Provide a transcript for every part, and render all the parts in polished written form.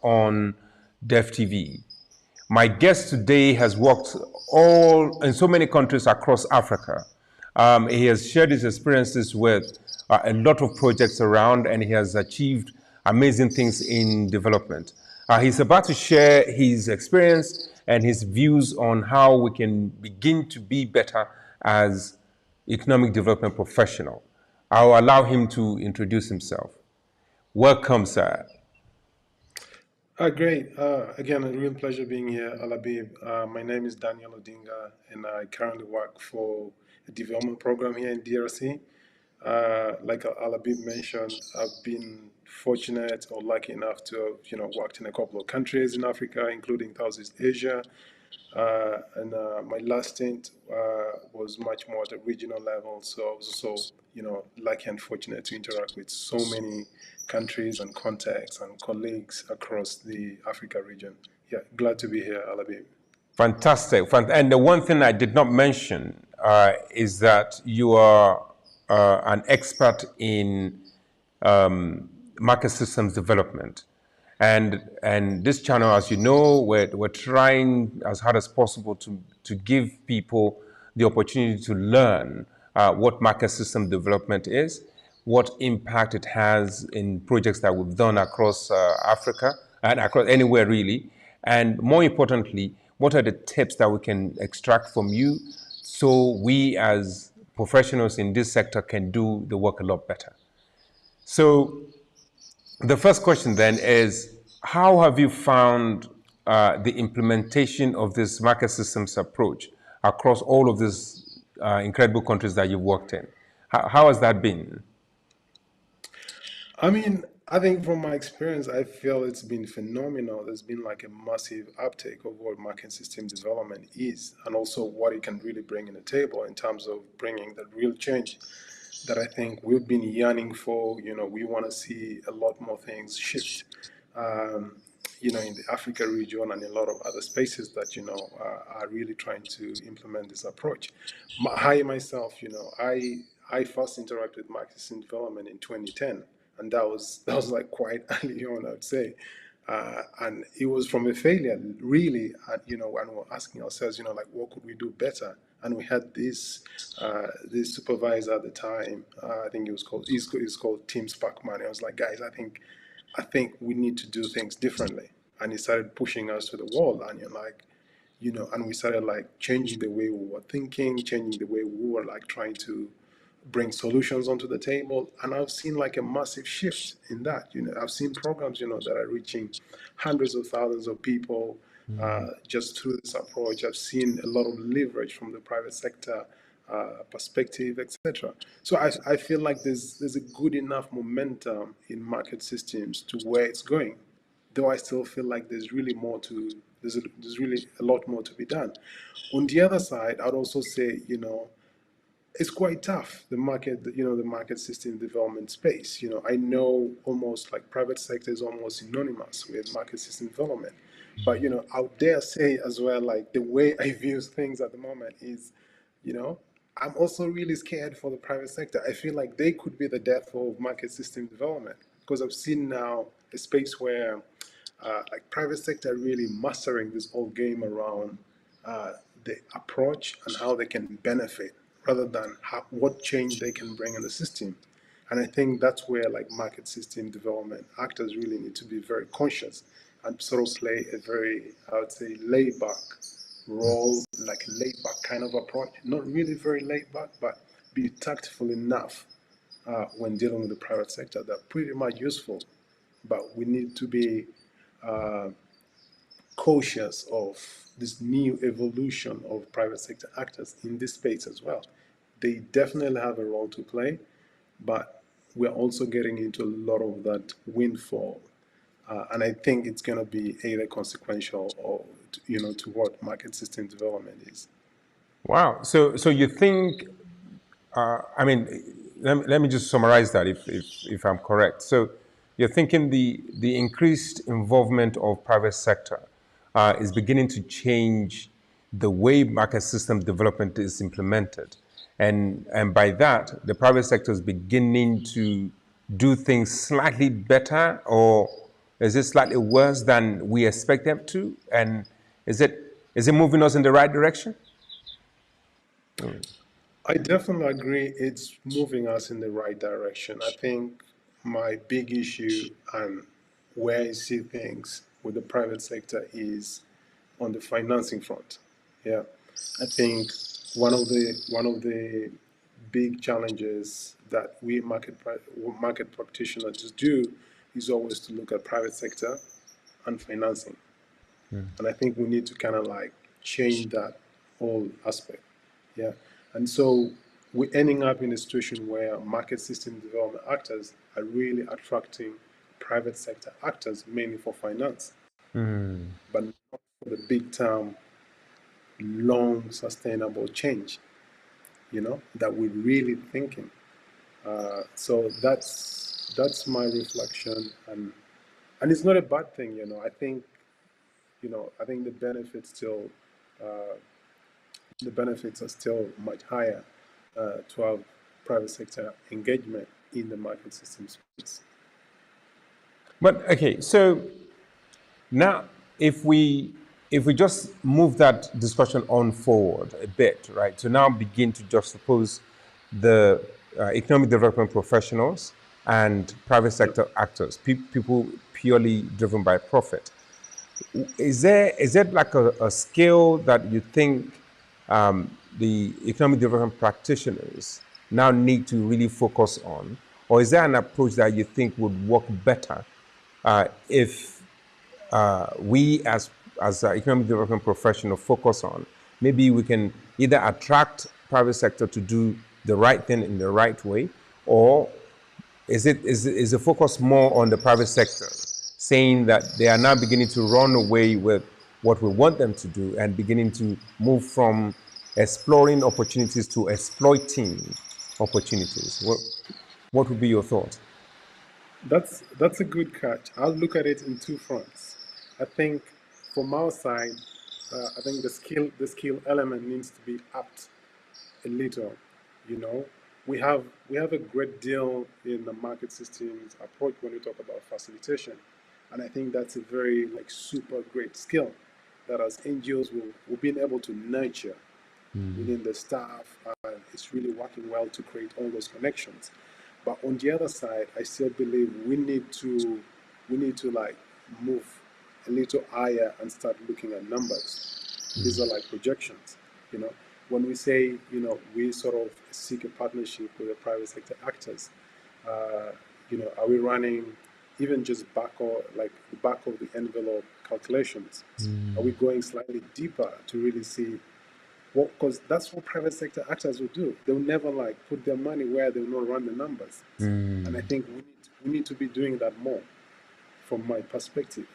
on DevTV. My guest today has worked in so many countries across Africa. He has shared his experiences with a lot of projects around, and he has achieved amazing things in development. He's about to share his experience and his views on how we can begin to be better as economic development professional. I'll allow him to introduce himself. Welcome, sir. Great. Again, a real pleasure being here, Alabib. My name is Daniel Odinga, and I currently work for a development program here in DRC. Like Alabib mentioned, I've been fortunate or lucky enough to have, worked in a couple of countries in Africa, including Southeast Asia. And my last stint was much more at a regional level. So I was also, lucky and fortunate to interact with so many countries and contacts and colleagues across the Africa region. Yeah, glad to be here, Alabib. Fantastic. And the one thing I did not mention is that you are an expert in market systems development. And this channel, as you know, we're trying as hard as possible to give people the opportunity to learn what market system development is, what impact it has in projects that we've done across Africa and across anywhere really. And more importantly, what are the tips that we can extract from you so we as professionals in this sector can do the work a lot better? So the first question then is, how have you found the implementation of this market systems approach across all of these incredible countries that you've worked in? How has that been? I think from my experience, I feel it's been phenomenal. There's been like a massive uptake of what market system development is, and also what it can really bring in the table in terms of bringing that real change that I think we've been yearning for. We want to see a lot more things shift, in the Africa region and in a lot of other spaces that, are really trying to implement this approach. Myself, I first interacted with market system development in 2010. And that was like quite early on, I'd say. And it was from a failure, really, and we're asking ourselves, like, what could we do better? And we had this supervisor at the time. I think he's called Tim Sparkman. I was like, guys, I think we need to do things differently. And he started pushing us to the wall. And you're like, and we started like changing the way we were thinking, changing the way we were like trying to bring solutions onto the table. And I've seen like a massive shift in that. I've seen programs, that are reaching hundreds of thousands of people just through this approach. I've seen a lot of leverage from the private sector perspective, etc. So I feel like there's a good enough momentum in market systems to where it's going. Though I still feel like there's really a lot more to be done. On the other side, I'd also say, it's quite tough, the market system development space. I know almost like private sector is almost synonymous with market system development. But, I would dare say as well, like the way I view things at the moment is, I'm also really scared for the private sector. I feel like they could be the death of market system development, because I've seen now a space where like private sector really mastering this whole game around the approach and how they can benefit, rather than what change they can bring in the system. And I think that's where like market system development actors really need to be very conscious and sort of play a very, I would say, laid back role, like a laid back kind of approach. Not really very laid back, but be tactful enough when dealing with the private sector. They're pretty much useful, but we need to be cautious of this new evolution of private sector actors in this space as well. They definitely have a role to play, but we're also getting into a lot of that windfall. And I think it's going to be either consequential or, to what market system development is. Wow. So you think, let me just summarize that if I'm correct. So you're thinking the increased involvement of private sector is beginning to change the way market system development is implemented. And by that, the private sector is beginning to do things slightly better, or Is it slightly worse than we expect them to? And is it moving us in the right direction? I definitely agree it's moving us in the right direction. I think my big issue and where I see things with the private sector is on the financing front. Yeah. I think one of the big challenges that we market practitioners do is always to look at private sector and financing. And I think we need to kind of like change that whole aspect. Yeah. And so we're ending up in a situation where market system development actors are really attracting private sector actors mainly for finance, but not for the big term, long, sustainable change, that we're really thinking. So that's my reflection, and it's not a bad thing. I think the uh, benefits are still much higher to have private sector engagement in the market system space. But okay, so now if we just move that discussion on forward a bit, right? To now begin to juxtapose the economic development professionals and private Yep. sector actors, people purely driven by profit. Is there like a skill that you think the economic development practitioners now need to really focus on, or is there an approach that you think would work better if we as economic development professional focus on? Maybe we can either attract private sector to do the right thing in the right way, or is the focus more on the private sector, saying that they are now beginning to run away with what we want them to do and beginning to move from exploring opportunities to exploiting opportunities? What would be your thought? That's a good catch. I'll look at it in two fronts. I think from our side, I think the skill element needs to be upped a little. You know, we have a great deal in the market systems approach when we talk about facilitation, and I think that's a very like super great skill that as NGOs will be able to nurture within the staff, and it's really working well to create all those connections. But on the other side, I still believe we need to like move a little higher and start looking at numbers. These are like projections, you know. When we say, we sort of seek a partnership with the private sector actors, uh, are we running even just back or like the back of the envelope calculations? Are we going slightly deeper to really see what? Because that's what private sector actors will do. They'll never like put their money where they will not run the numbers. And I think we need to be doing that more, from my perspective.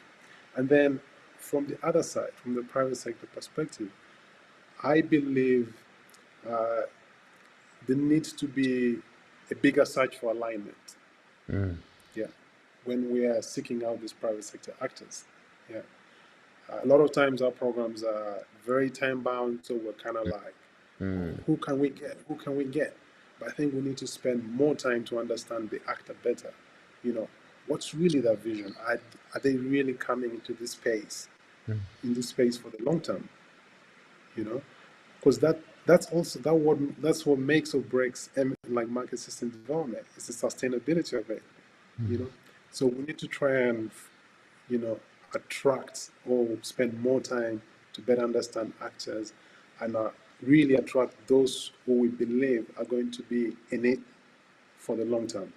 And then from the other side, from the private sector perspective, I believe uh, there needs to be a bigger search for alignment. Yeah, when we are seeking out these private sector actors. Yeah, a lot of times our programs are very time bound, so we're kind of like, who can we get? Who can we get? But I think we need to spend more time to understand the actor better. You know, what's really their vision? Are they really coming into this space, in this space for the long term? You know, because that's what makes or breaks like market system development. It's the sustainability of it. You know, so we need to try and attract or spend more time to better understand actors, and really attract those who we believe are going to be in it for the long term,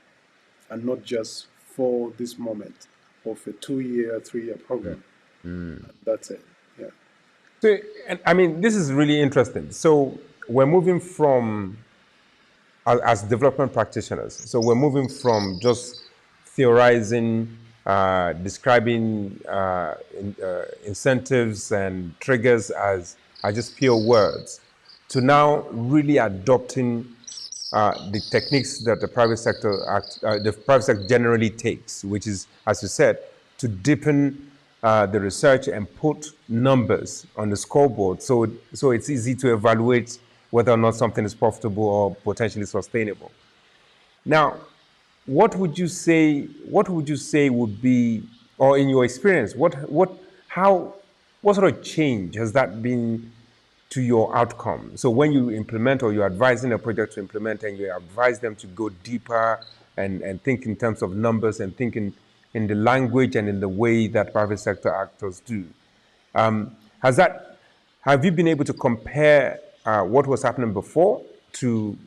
and not just for this moment of a 2-year, 3-year program. That's it. Yeah. So, and I mean, this is really interesting. So we're moving from, as development practitioners, so we're moving from just theorizing, describing incentives and triggers as just pure words, to now really adopting the techniques that the private sector generally takes, which is, as you said, to deepen the research and put numbers on the scoreboard, so it's easy to evaluate whether or not something is profitable or potentially sustainable. Now, what would you say would be, or in your experience, what sort of change has that been to your outcome? So when you implement or you're advising a project to implement and you advise them to go deeper and think in terms of numbers and think in the language and in the way that private sector actors do, has that, have you been able to compare what was happening before to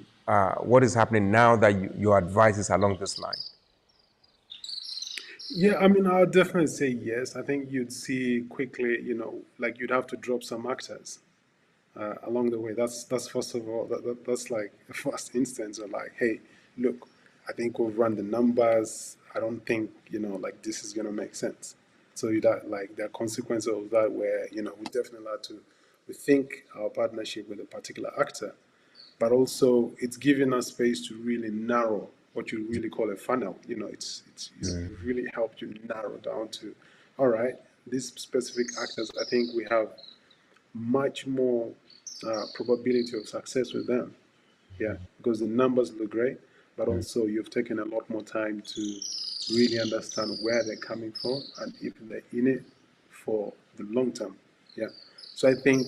what is happening now that your advice is along this line? Yeah, I mean, I would definitely say yes. I think you'd see quickly, like you'd have to drop some actors along the way. That's first of all, that's like the first instance of like, hey, look, I think we've run the numbers. I don't think, like this is gonna make sense. So that like there are consequences of that where, we definitely have to rethink our partnership with a particular actor, but also it's giving us space to really narrow what you really call a funnel. It's really helped you narrow down to, all right, these specific actors, I think we have much more probability of success with them. Yeah, because the numbers look great, but also you've taken a lot more time to really understand where they're coming from and if they're in it for the long term. Yeah, so I think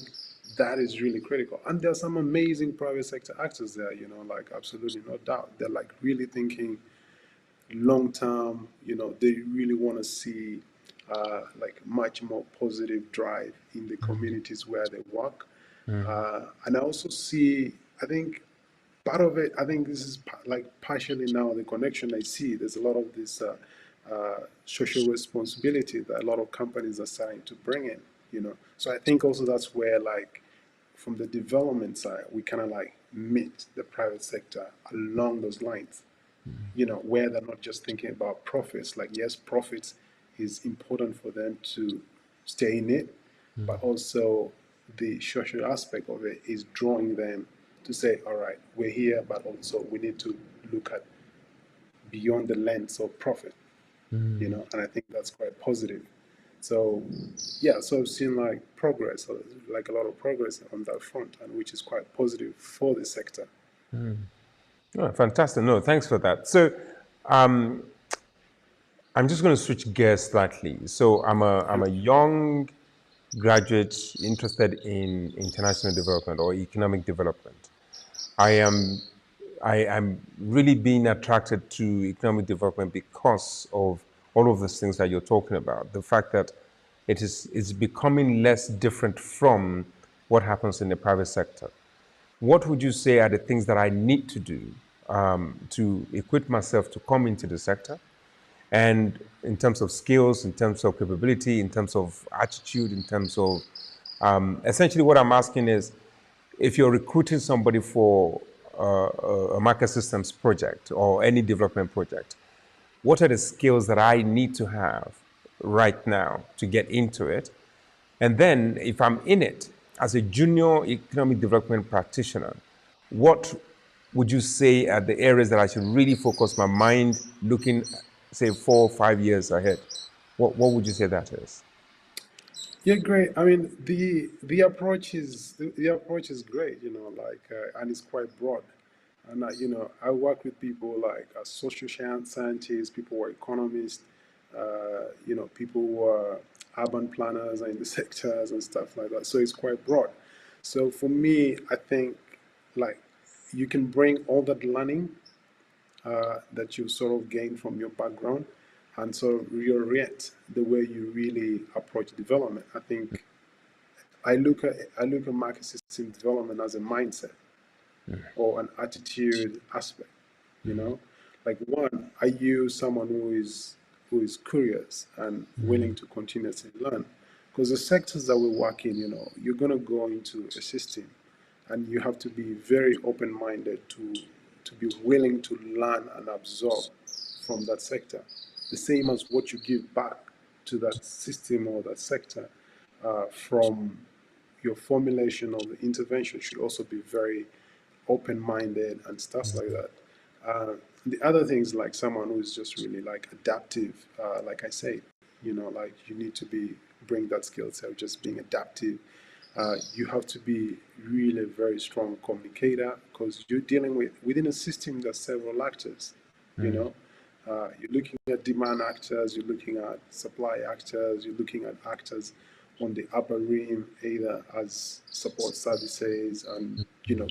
that is really critical. And there's some amazing private sector actors there, like absolutely no doubt. They're like really thinking long term, they really want to see like much more positive drive in the communities where they work. And I also see, I think part of it, I think this is like partially now the connection I see. There's a lot of this social responsibility that a lot of companies are starting to bring in. So I think also that's where like from the development side, we kind of like meet the private sector along those lines, where they're not just thinking about profits. Like, yes, profits is important for them to stay in it, but also the social aspect of it is drawing them to say, all right, we're here, but also we need to look at beyond the lens of profit, and I think that's quite positive. So, yeah, so I've seen like progress, like a lot of progress on that front, and which is quite positive for the sector. Oh, fantastic. No, thanks for that. So I'm just going to switch gears slightly. So I'm a young graduate interested in international development or economic development. I am really being attracted to economic development because of all of those things that you're talking about. The fact that it's becoming less different from what happens in the private sector. What would you say are the things that I need to do to equip myself to come into the sector? And in terms of skills, in terms of capability, in terms of attitude, in terms of essentially what I'm asking is, if you're recruiting somebody for a market systems project or any development project, what are the skills that I need to have right now to get into it? And then if I'm in it as a junior economic development practitioner, what would you say are the areas that I should really focus my mind looking, say, 4 or 5 years ahead? What would you say that is? Yeah, great. I mean, the approach is the approach is great, like, and it's quite broad. And I work with people like social scientists, people who are economists, people who are urban planners in the sectors and stuff like that. So it's quite broad. So for me, I think like you can bring all that learning that you sort of gain from your background and sort of reorient the way you really approach development. I think I look at market system development as a mindset or an attitude aspect. You know, like one, are you someone who is curious and willing to continuously learn? Because the sectors that we work in, you're gonna go into a system, and you have to be very open-minded to be willing to learn and absorb from that sector. The same as what you give back to that system or that sector from your formulation of the intervention should also be very open-minded and stuff like that. The other things like someone who's just really like adaptive, like I say, like you need to be bring that skill set of just being adaptive. You have to be really a very strong communicator because you're dealing with within a system there's several actors, you know. You're looking at demand actors, you're looking at supply actors, you're looking at actors on the upper rim, either as support services and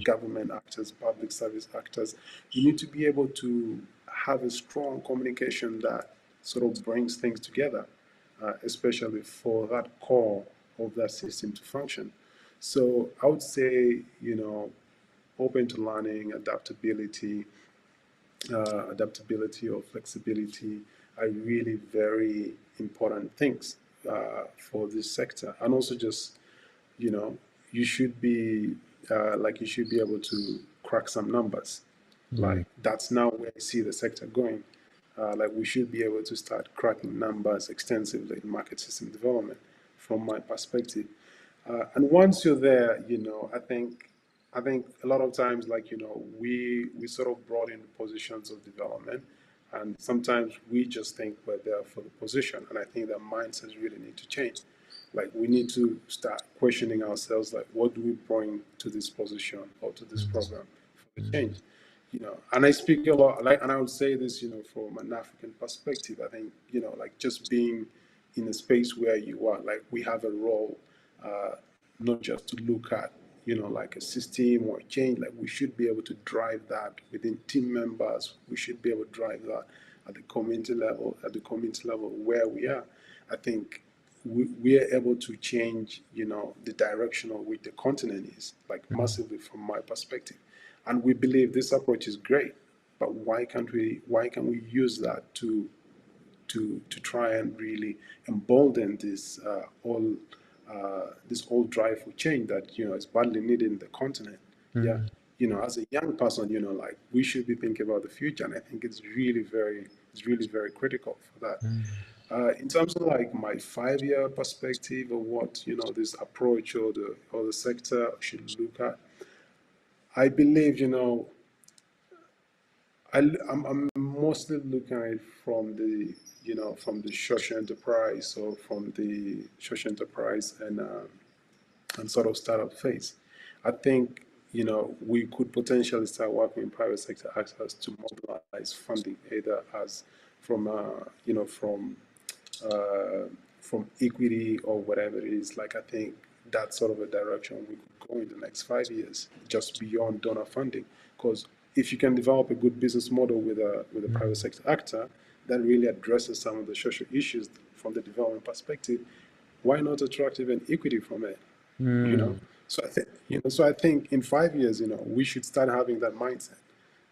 government actors, public service actors. You need to be able to have a strong communication that sort of brings things together, especially for that core of that system to function. So I would say, open to learning, adaptability or flexibility are really very important things for this sector. And also just, you know, you should be you should be able to crack some numbers. Like that's now where I see the sector going. Like we should be able to start cracking numbers extensively in market system development, from my perspective. And once you're there, I think a lot of times, we sort of brought in positions of development, and sometimes we just think we're there for the position, and I think that mindsets really need to change. Like we need to start questioning ourselves, like what do we bring to this position or to this program for the change? And I speak a lot, and I would say this, from an African perspective. I think, just being in a space where you are, like we have a role, not just to look at, like a system or a change. Like we should be able to drive that within team members. We should be able to drive that at the community level where we are. I think we are able to change, the direction of which the continent is, like massively from my perspective. And we believe this approach is great, but why can't we use that to try and really embolden this whole drive for change that is badly needed in the continent? Yeah, as a young person, like we should be thinking about the future, and I think it's really very critical for that. In terms of like my 5-year perspective of what this approach or the sector should look at, I believe I'm mostly looking at it from the social enterprise, or from the social enterprise and sort of startup phase. I think we could potentially start working in private sector access to mobilize funding, either as from uh, from equity or whatever it is. Like I think that's sort of a direction we could go in the next 5 years, just beyond donor funding. Because if you can develop a good business model with a private sector actor that really addresses some of the social issues from the development perspective, why not attract even equity from it? You know, so I think in 5 years, we should start having that mindset.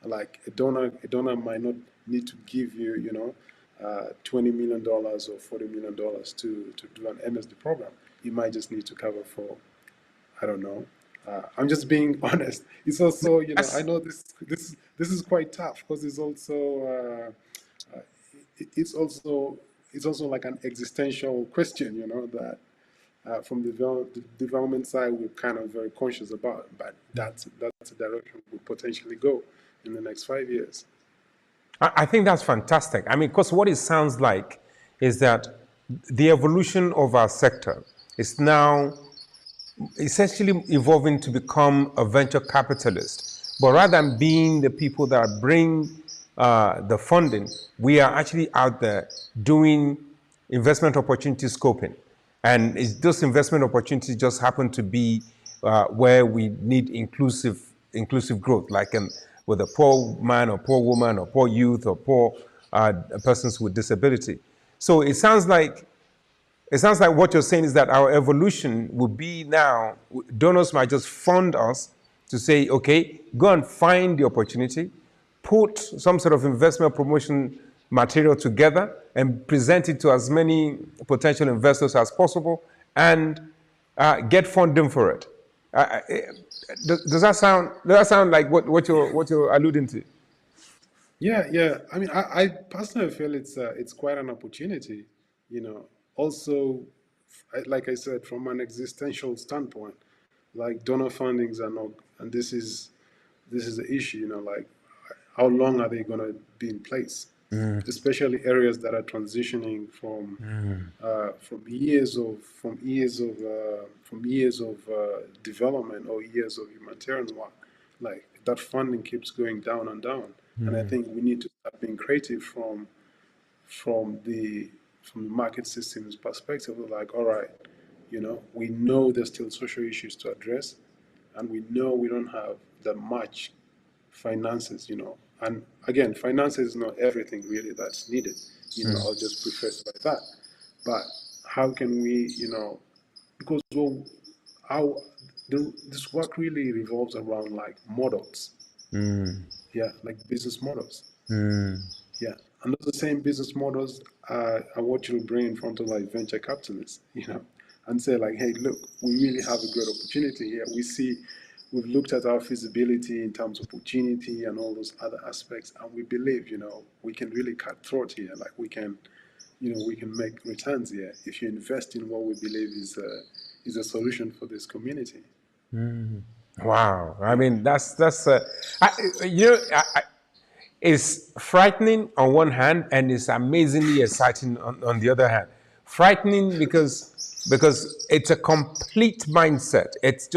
Like a donor might not need to give you, $20 million or $40 million to do an MSD program. You might just need to cover for, I don't know. I'm just being honest. It's also, I Yes. know this is quite tough, because it's also it's also it's also like an existential question, that from the development side we're kind of very conscious about. But that's a direction we potentially go in the next 5 years. I think that's fantastic. I mean, because what it sounds like is that the evolution of our sector is now essentially evolving to become a venture capitalist. But rather than being the people that bring the funding, we are actually out there doing investment opportunity scoping. And those investment opportunities just happen to be where we need inclusive growth, like with a poor man or poor woman or poor youth or poor persons with disability. So it sounds like what you're saying is that our evolution will be now, donors might just fund us to say, okay, go and find the opportunity, put some sort of investment promotion material together and present it to as many potential investors as possible, and get funding for it. Does that sound like what you're alluding to? Yeah. I mean, I personally feel it's quite an opportunity, Also, like I said, from an existential standpoint, like donor fundings are not, and this is the issue, like how long are they going to be in place, especially areas that are transitioning from years of development or years of humanitarian work. Like that funding keeps going down and down, and I think we need to have been creative from the market systems perspective. We're like, all right, we know there's still social issues to address, and we know we don't have that much finances, And again, finances is not everything really that's needed. I'll just preface by that. But how can we, because well, our this work really revolves around like models. Yeah, like business models. Yeah, and those the same business models are what you'll bring in front of like venture capitalists, and say like, hey, look, we really have a great opportunity here. We've looked at our feasibility in terms of opportunity and all those other aspects, and we believe, we can really cut throat here. Like we can make returns here if you invest in what we believe is a solution for this community. Wow. I mean, it's frightening on one hand and it's amazingly exciting on the other hand. Frightening because it's a complete mindset. It's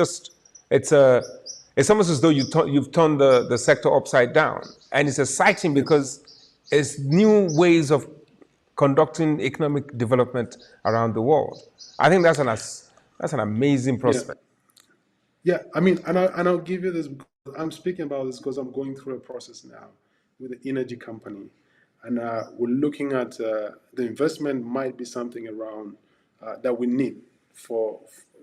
almost as though you've turned the sector upside down. And it's exciting because it's new ways of conducting economic development around the world. I think that's an amazing prospect. Yeah, I mean, and I'll give you this because I'm speaking about this because I'm going through a process now with an energy company, and we're looking at the investment might be something around that we need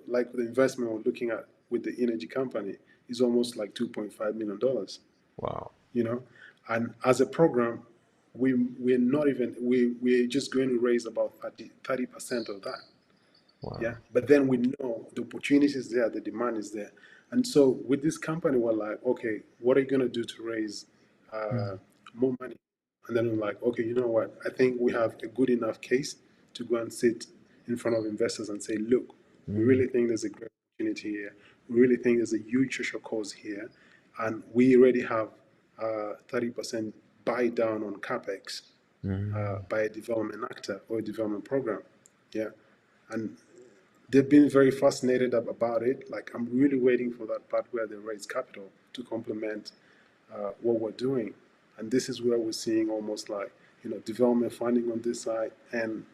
like the investment we're looking at with the energy company is almost like $2.5 million. Wow. And as a program, we're just going to raise about 30% of that. Wow. Yeah, but then we know the opportunity is there, the demand is there, and so with this company, we're like, okay, what are you going to do to raise more money? And then we're like, okay, you know what? I think we have a good enough case to go and sit in front of investors and say, look, we really think there's a great opportunity here. We really think there's a huge social cause here, and we already have 30% buy down on capex by a development actor or a development program. Yeah, and they've been very fascinated about it. Like, I'm really waiting for that part where they raise capital to complement what we're doing. And this is where we're seeing almost like, development funding on this side and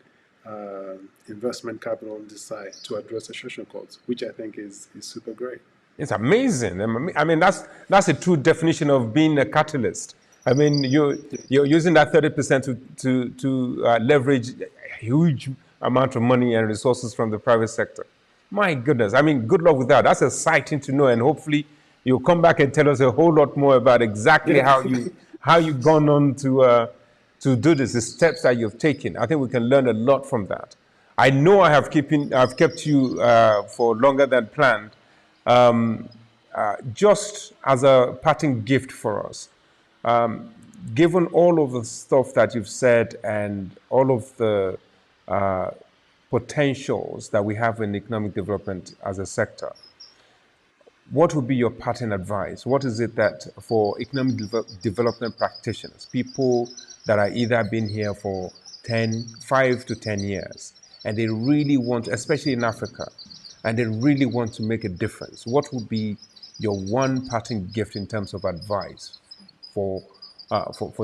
investment capital on this side to address the social costs, which I think is super great. It's amazing. I mean, that's a true definition of being a catalyst. I mean, you're using that 30% to leverage a huge amount of money and resources from the private sector. My goodness. I mean, good luck with that. That's exciting to know, and hopefully you'll come back and tell us a whole lot more about exactly how you've gone on to do this, the steps that you've taken. I think we can learn a lot from that. I know I've kept you for longer than planned. Just as a parting gift for us, given all of the stuff that you've said and all of the potentials that we have in economic development as a sector, what would be your parting advice? What is it that for economic development practitioners, people that are either been here for 5 to 10 years, and they really want, especially in Africa, and they really want to make a difference, what would be your one parting gift in terms of advice for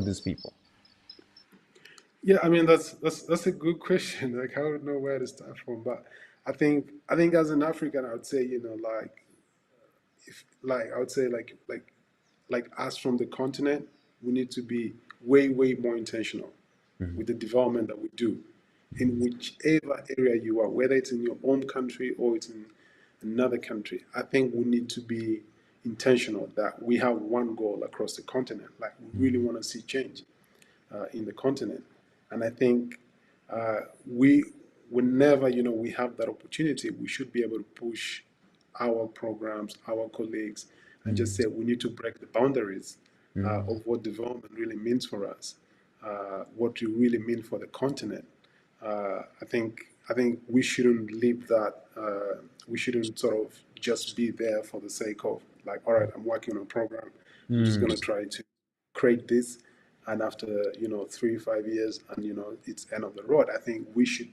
these people? Yeah, I mean that's a good question. Like, I don't know where to start from, but I think as an African, I would say, I would say like us from the continent, we need to be way more intentional with the development that we do in whichever area you are, whether it's in your own country or it's in another country. I think we need to be intentional that we have one goal across the continent. Like, we really want to see change in the continent. And I think whenever, we have that opportunity, we should be able to push our programs, our colleagues, and just say we need to break the boundaries of what development really means for us, what you really mean for the continent. I think we shouldn't leave that. We shouldn't sort of just be there for the sake of like, all right, I'm working on a program. I'm just going to try to create this, and after 3-5 years, and it's end of the road. I think we should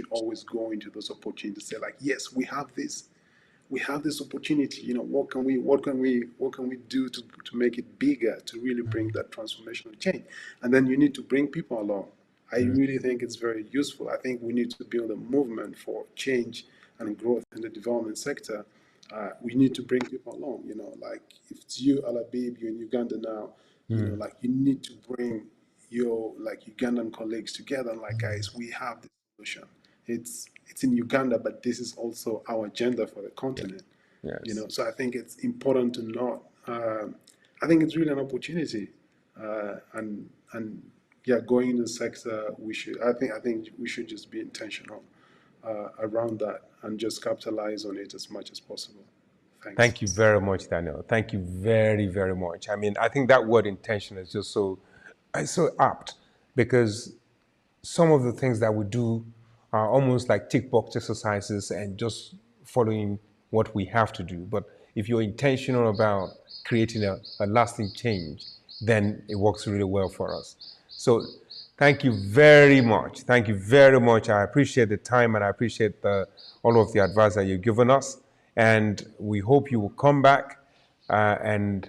always go into those opportunities to say like, yes, we have this. we have this opportunity. You know, what can we do to make it bigger, to really bring that transformational change? And then you need to bring people along. I really think it's very useful. I think we need to build a movement for change and growth in the development sector. We need to bring people along. You know, like if it's you, Alabib, you're in Uganda now. You know, like you need to bring your like Ugandan colleagues together. And like, guys, we have this solution. It's in Uganda, but this is also our agenda for the continent. Yes. You know, so I think it's important to not. I think it's really an opportunity, and yeah, going in the sector, we should. I think we should just be intentional around that and just capitalize on it as much as possible. Thanks. Thank you very much, Daniel. Thank you very, very much. I mean, I think that word intention is just so apt, because some of the things that we do are almost like tick box exercises and just following what we have to do. But if you're intentional about creating a lasting change, then it works really well for us. So thank you very much. Thank you very much. I appreciate the time, and I appreciate all of the advice that you've given us. And we hope you will come back and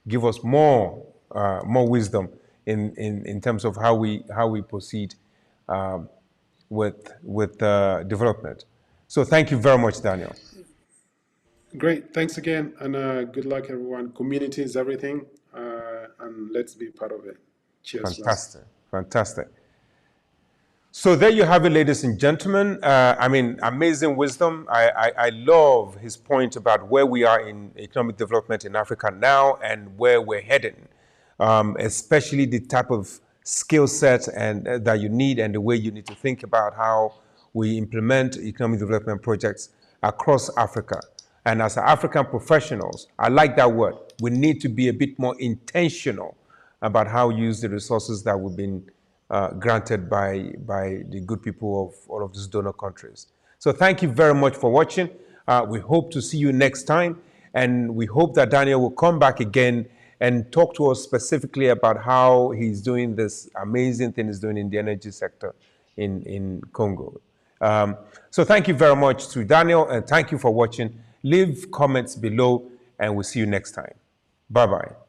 give us more wisdom in terms of how we proceed with development. So thank you very much, Daniel. Great. Thanks again, and good luck, everyone. Community is everything, and let's be part of it. Cheers. Fantastic. Man. Fantastic. So there you have it, ladies and gentlemen. I mean, amazing wisdom. I love his point about where we are in economic development in Africa now and where we're heading, especially the type of skill set and that you need, and the way you need to think about how we implement economic development projects across Africa. And as African professionals, I like that word. We need to be a bit more intentional about how we use the resources that we've been granted by the good people of all of these donor countries. So thank you very much for watching. We hope to see you next time, and we hope that Daniel will come back again and talk to us specifically about how he's doing this amazing thing he's doing in the energy sector in Congo. So thank you very much to Daniel, and thank you for watching. Leave comments below, and we'll see you next time. Bye-bye.